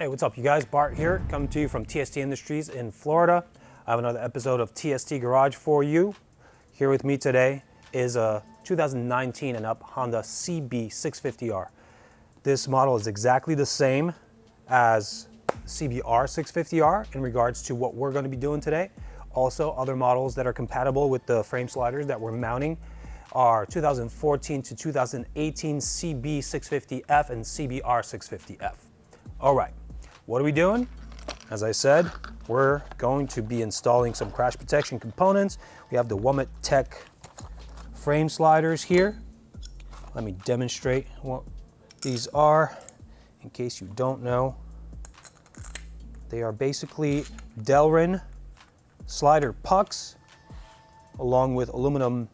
Hey, what's up you guys? Bart here, coming to you from TST Industries in Florida. I have another episode of TST Garage for you. Here with me today is a 2019 and up Honda CB650R. This model is exactly the same as CBR650R in regards to what we're going to be doing today. Also, other models that are compatible with the frame sliders that we're mounting are 2014 to 2018 CB650F and CBR650F. All right, what are we doing? As I said, we're going to be installing some crash protection components. We have the Womet-Tech Frame Sliders here. Let me demonstrate what these are in case you don't know. They are basically delrin slider pucks along with aluminum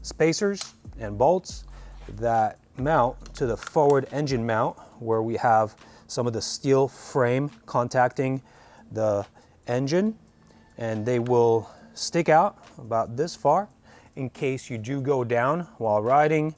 spacers and bolts that mount to the forward engine mount where we have some of the steel frame contacting the engine, and they will stick out about this far in case you do go down while riding.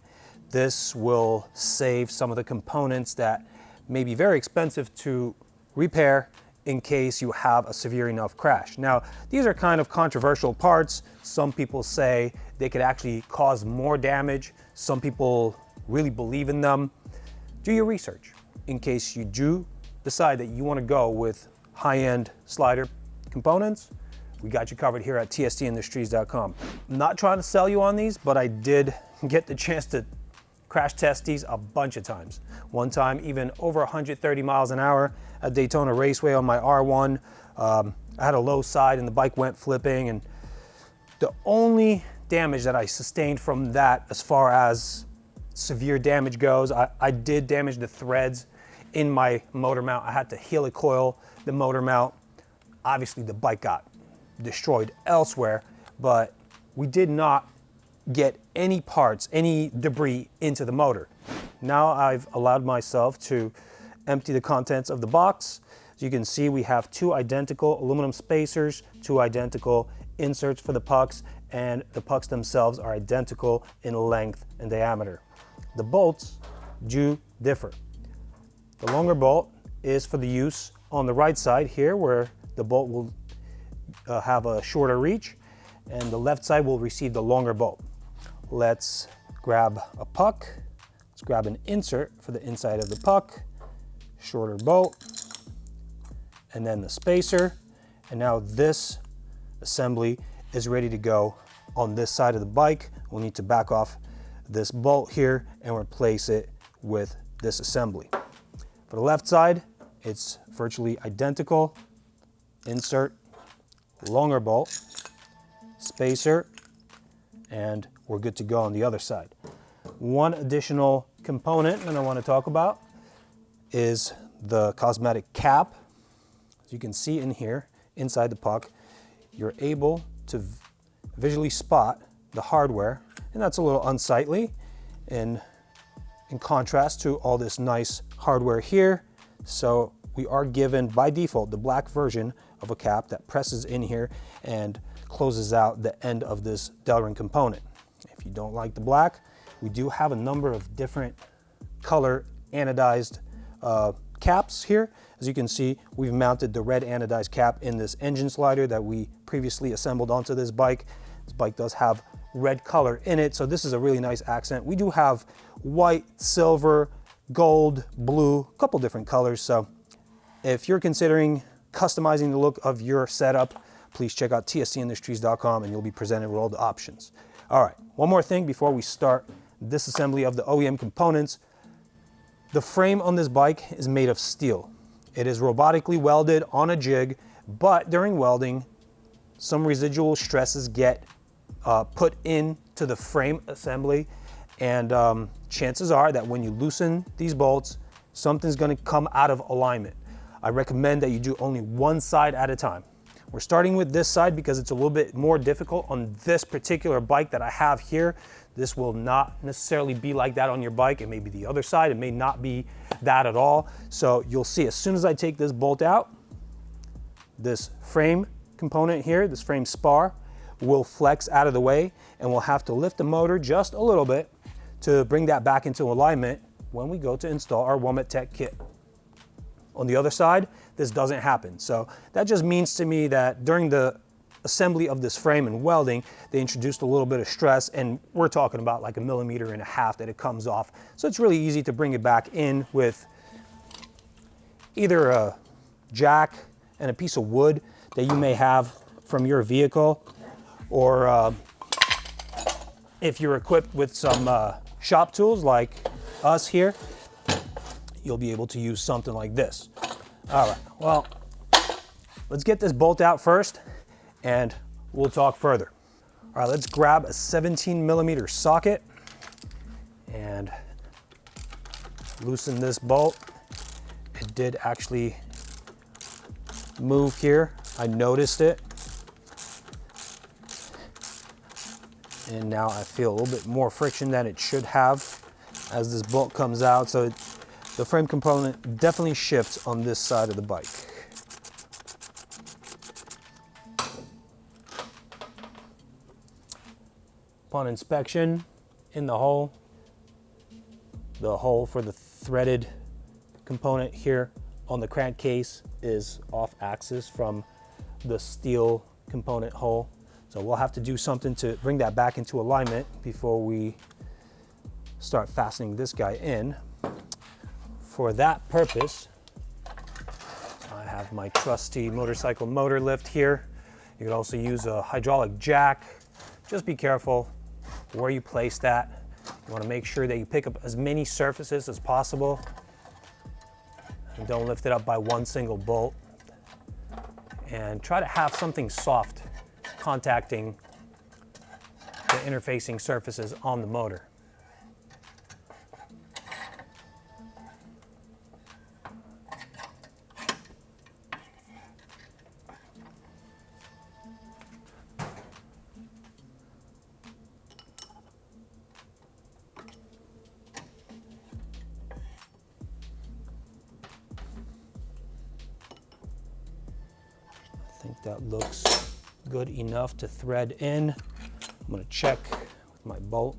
This will save some of the components that may be very expensive to repair in case you have a severe enough crash. Now, these are kind of controversial parts. Some people say they could actually cause more damage. Some people really believe in them. Do your research in case you do decide that you want to go with high-end slider components. We got you covered here at tstindustries.com. I'm not trying to sell you on these, but I did get the chance to crash test these a bunch of times. One time, even over 130 miles an hour at Daytona Raceway on my R1. I had a low side and the bike went flipping, and the only damage that I sustained from that as far as severe damage goes, I did damage the threads in my motor mount. I had to helicoil the motor mount. Obviously the bike got destroyed elsewhere, but we did not get any parts, any debris into the motor. Now I've allowed myself to empty the contents of the box. As you can see, we have two identical aluminum spacers, two identical inserts for the pucks, and the pucks themselves are identical in length and diameter. The bolts do differ. The longer bolt is for the use on the right side here, where the bolt will have a shorter reach, and the left side will receive the longer bolt. Let's grab a puck. Let's grab an insert for the inside of the puck, shorter bolt, and then the spacer. And now this assembly is ready to go on this side of the bike. We'll need to back off this bolt here and replace it with this assembly. For the left side, it's virtually identical. Insert, longer bolt, spacer, and we're good to go on the other side. One additional component that I want to talk about is the cosmetic cap. As you can see in here, inside the puck, you're able to visually spot the hardware, and that's a little unsightly in contrast to all this nice hardware here. So we are given by default the black version of a cap that presses in here and closes out the end of this delrin component. If you don't like the black, we do have a number of different color anodized caps here. As you can see, we've mounted the red anodized cap in this engine slider that we previously assembled onto this bike. This bike does have red color in it, so this is a really nice accent. We do have white, silver, gold, blue, a couple different colors. So if you're considering customizing the look of your setup, please check out tstindustries.com and you'll be presented with all the options. All right, one more thing before we start this assembly of the OEM components. The frame on this bike is made of steel. It is robotically welded on a jig, but during welding, some residual stresses get put into the frame assembly, and chances are that when you loosen these bolts, something's going to come out of alignment. I recommend that you do only one side at a time. We're starting with this side because it's a little bit more difficult on this particular bike that I have here. This will not necessarily be like that on your bike. It may be the other side. It may not be that at all. So you'll see as soon as I take this bolt out, this frame component here, this frame spar, will flex out of the way, and we'll have to lift the motor just a little bit to bring that back into alignment when we go to install our Womet-Tech kit. on the other side, this doesn't happen. So that just means to me that during the assembly of this frame and welding, they introduced a little bit of stress, and we're talking about like 1.5 millimeters that it comes off. So it's really easy to bring it back in with either a jack and a piece of wood that you may have from your vehicle, or if you're equipped with some shop tools like us here, you'll be able to use something like this. All right, well, let's get this bolt out first and we'll talk further. All right, let's grab a 17 millimeter socket and loosen this bolt. It did actually move here. I noticed it. And now I feel a little bit more friction than it should have as this bolt comes out. So the frame component definitely shifts on this side of the bike. Upon inspection in the hole for the threaded component here on the crankcase is off axis from the steel component hole. So we'll have to do something to bring that back into alignment before we start fastening this guy in. For that purpose, I have my trusty motorcycle motor lift here. You could also use a hydraulic jack. Just be careful where you place that. You want to make sure that you pick up as many surfaces as possible. And don't lift it up by one single bolt. And try to have something soft contacting the interfacing surfaces on the motor. I think that looks good enough to thread in. I'm going to check with my bolt.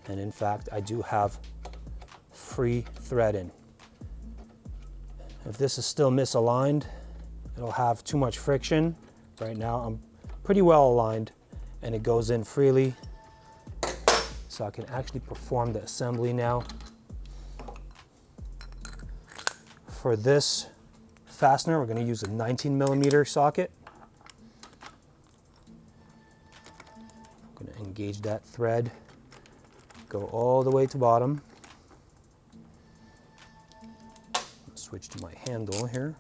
And in fact, I do have free threading. If this is still misaligned, it'll have too much friction. Right now, I'm pretty well aligned and it goes in freely. So I can actually perform the assembly now. For this fastener, we're going to use a 19 millimeter socket. I'm going to engage that thread, go all the way to bottom. Switch to my handle here.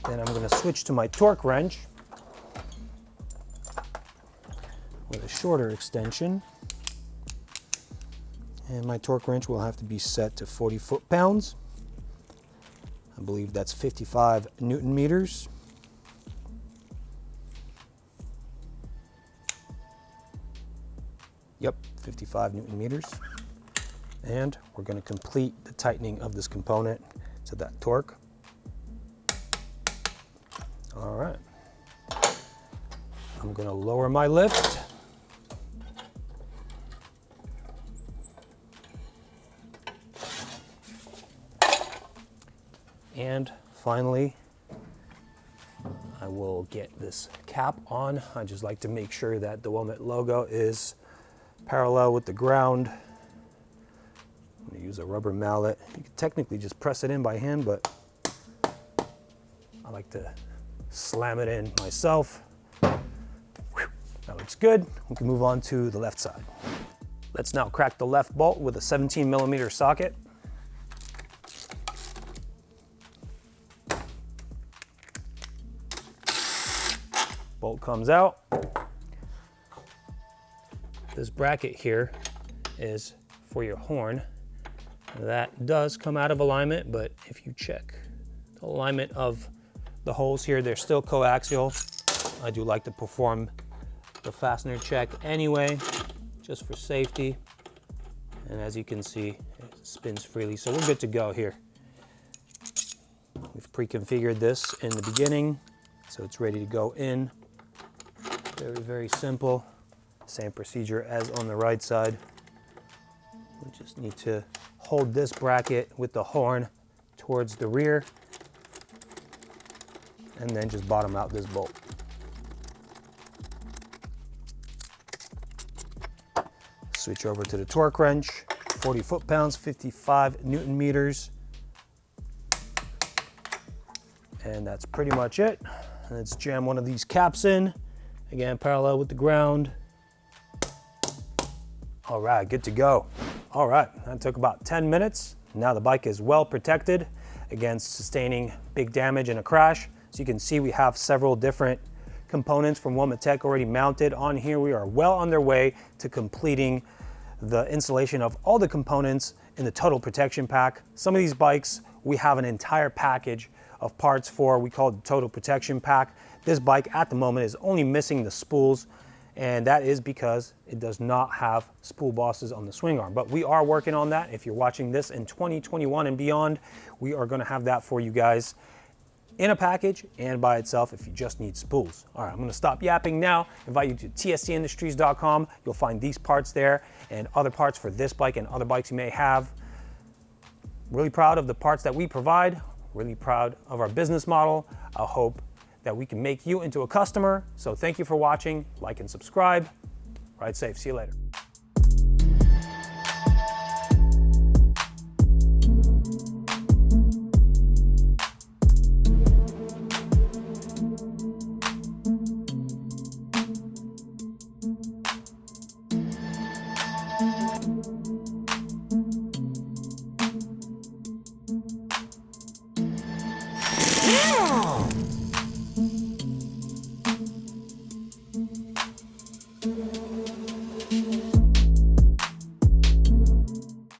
Then I'm going to switch to my torque wrench with a shorter extension. And my torque wrench will have to be set to 40 foot-pounds. I believe that's 55 Newton meters. Yep, 55 Newton meters. And we're going to complete the tightening of this component to that torque. All right. I'm going to lower my lift. And finally, I will get this cap on. I just like to make sure that the Womet logo is parallel with the ground. I'm going to use a rubber mallet. You can technically just press it in by hand, but I like to slam it in myself. Whew, that looks good. We can move on to the left side. Let's now crack the left bolt with a 17 millimeter socket. Bolt comes out. This bracket here is for your horn. That does come out of alignment, but if you check the alignment of the holes here, they're still coaxial. I do like to perform the fastener check anyway, just for safety. And as you can see, it spins freely, so we're good to go here. We've pre-configured this in the beginning, so it's ready to go in Very, very simple. Same procedure as on the right side. We just need to hold this bracket with the horn towards the rear and then just bottom out this bolt. Switch over to the torque wrench, 40 foot-pounds, 55 Newton meters. And that's pretty much it. Let's jam one of these caps in. Again, parallel with the ground. All right, good to go. All right, that took about 10 minutes. Now the bike is well protected against sustaining big damage in a crash. So you can see we have several different components from Womet-Tech already mounted on here. We are well on their way to completing the installation of all the components in the total protection pack. Some of these bikes, we have an entire package of parts for, we call it the total protection pack. This bike at the moment is only missing the spools, and that is because it does not have spool bosses on the swing arm. But we are working on that. If you're watching this in 2021 and beyond, we are gonna have that for you guys in a package and by itself if you just need spools. All right, I'm gonna stop yapping now. Invite you to tstindustries.com. You'll find these parts there and other parts for this bike and other bikes you may have. Really proud of the parts that we provide. Really proud of our business model. I hope that we can make you into a customer. So thank you for watching. Like and subscribe. Ride safe. See you later.